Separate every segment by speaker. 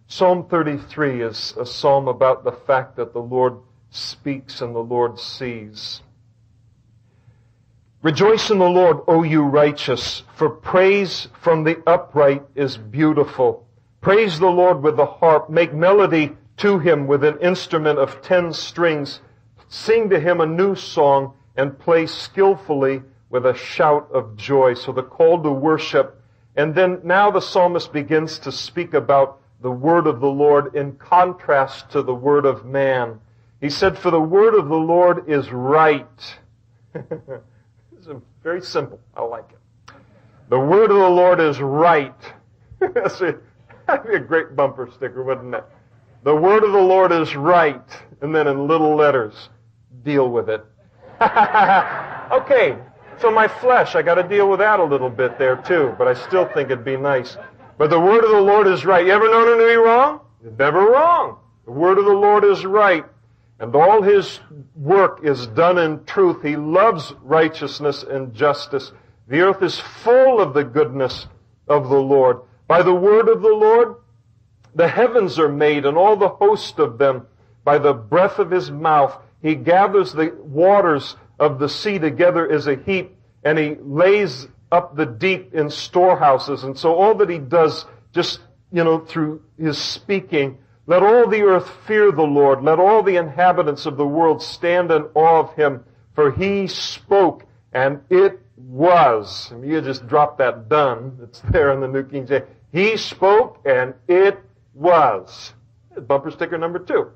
Speaker 1: Psalm 33 is a psalm about the fact that the Lord speaks and the Lord sees. Rejoice in the Lord, O you righteous, for praise from the upright is beautiful. Praise the Lord with the harp. Make melody to him with an instrument of 10 strings. Sing to him a new song and play skillfully with a shout of joy. So the call to worship. And then now the psalmist begins to speak about the word of the Lord in contrast to the word of man. He said, for the word of the Lord is right. It's very simple. I like it. The word of the Lord is right. That'd be a great bumper sticker, wouldn't it? The word of the Lord is right. And then in little letters, deal with it. Okay, so my flesh, I got to deal with that a little bit there too, but I still think it'd be nice. But the word of the Lord is right. You ever known him to be wrong? He's never wrong. The word of the Lord is right. And all his work is done in truth. He loves righteousness and justice. The earth is full of the goodness of the Lord. By the word of the Lord, the heavens are made, and all the host of them. By the breath of his mouth, he gathers the waters of the sea together as a heap, and he lays up the deep in storehouses. And so all that he does, just, through his speaking, let all the earth fear the Lord. Let all the inhabitants of the world stand in awe of him. For he spoke, and it was. I mean, you just drop that done. It's there in the New King James. He spoke, and it was. Bumper sticker number 2.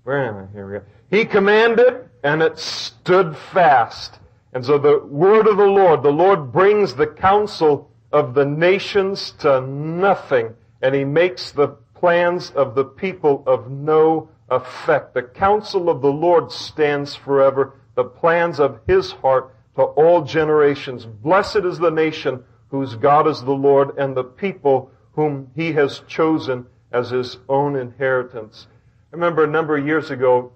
Speaker 1: Where am I? Here we go. He commanded, and it stood fast. And so the word of the Lord brings the counsel of the nations to nothing, and he makes the plans of the people of no effect. The counsel of the Lord stands forever, the plans of his heart to all generations. Blessed is the nation whose God is the Lord, and the people whom he has chosen as his own inheritance. I remember a number of years ago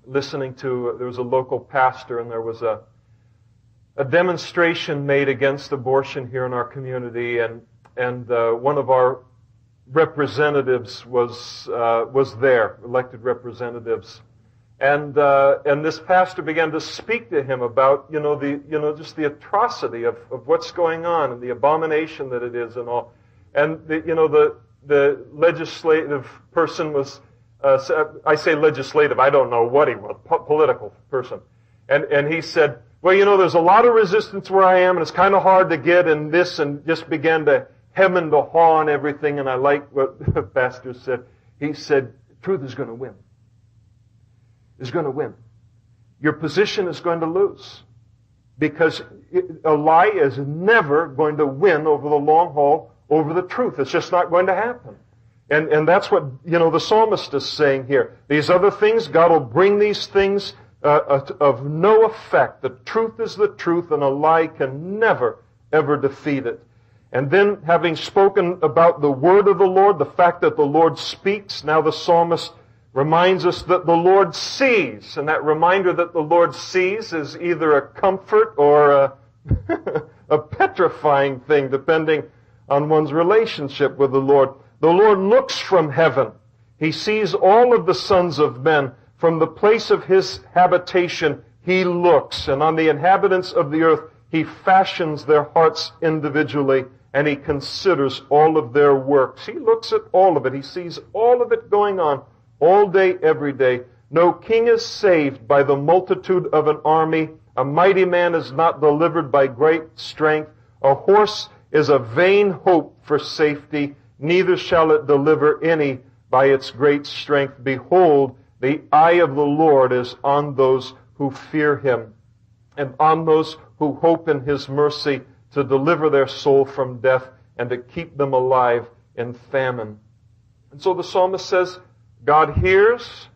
Speaker 1: listening to, there was a local pastor, and there was a demonstration made against abortion here in our community, and one of our representatives was there, elected representatives, and this pastor began to speak to him about just the atrocity of what's going on and the abomination that it is and all, and the legislative person was I say legislative, I don't know what he was, political person, and he said, well, there's a lot of resistance where I am, and it's kind of hard to get in this, and just began to hem and to haw and everything, and I like what the pastor said. He said, truth is going to win. Is going to win. Your position is going to lose. Because a lie is never going to win over the long haul over the truth. It's just not going to happen. And that's what, the psalmist is saying here. These other things, God will bring these things of no effect. The truth is the truth, and a lie can never, ever defeat it. And then, having spoken about the word of the Lord, the fact that the Lord speaks, now the psalmist reminds us that the Lord sees. And that reminder that the Lord sees is either a comfort or a petrifying thing, depending on one's relationship with the Lord. The Lord looks from heaven. He sees all of the sons of men. From the place of his habitation, he looks, and on the inhabitants of the earth, he fashions their hearts individually, and he considers all of their works. He looks at all of it. He sees all of it going on all day, every day. No king is saved by the multitude of an army. A mighty man is not delivered by great strength. A horse is a vain hope for safety. Neither shall it deliver any by its great strength. Behold, the eye of the Lord is on those who fear him, and on those who hope in his mercy, to deliver their soul from death and to keep them alive in famine. And so the psalmist says, God hears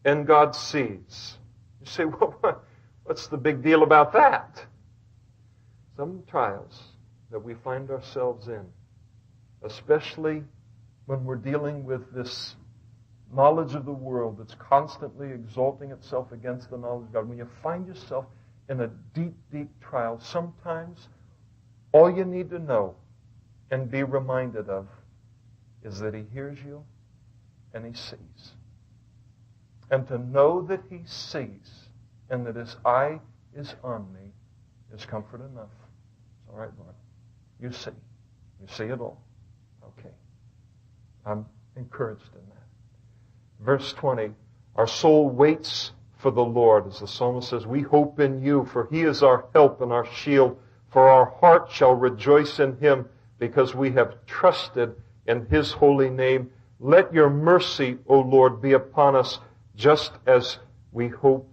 Speaker 1: and God sees. You say, well, what's the big deal about that? Some trials that we find ourselves in, especially when we're dealing with this knowledge of the world that's constantly exalting itself against the knowledge of God. When you find yourself in a deep, deep trial, sometimes all you need to know and be reminded of is that He hears you and He sees. And to know that He sees and that His eye is on me is comfort enough. It's all right, Lord. You see. You see it all. Okay. I'm encouraged in that. Verse 20, our soul waits for the Lord. As the psalmist says, we hope in you, for He is our help and our shield. For our heart shall rejoice in Him, because we have trusted in His holy name. Let your mercy, O Lord, be upon us, just as we hope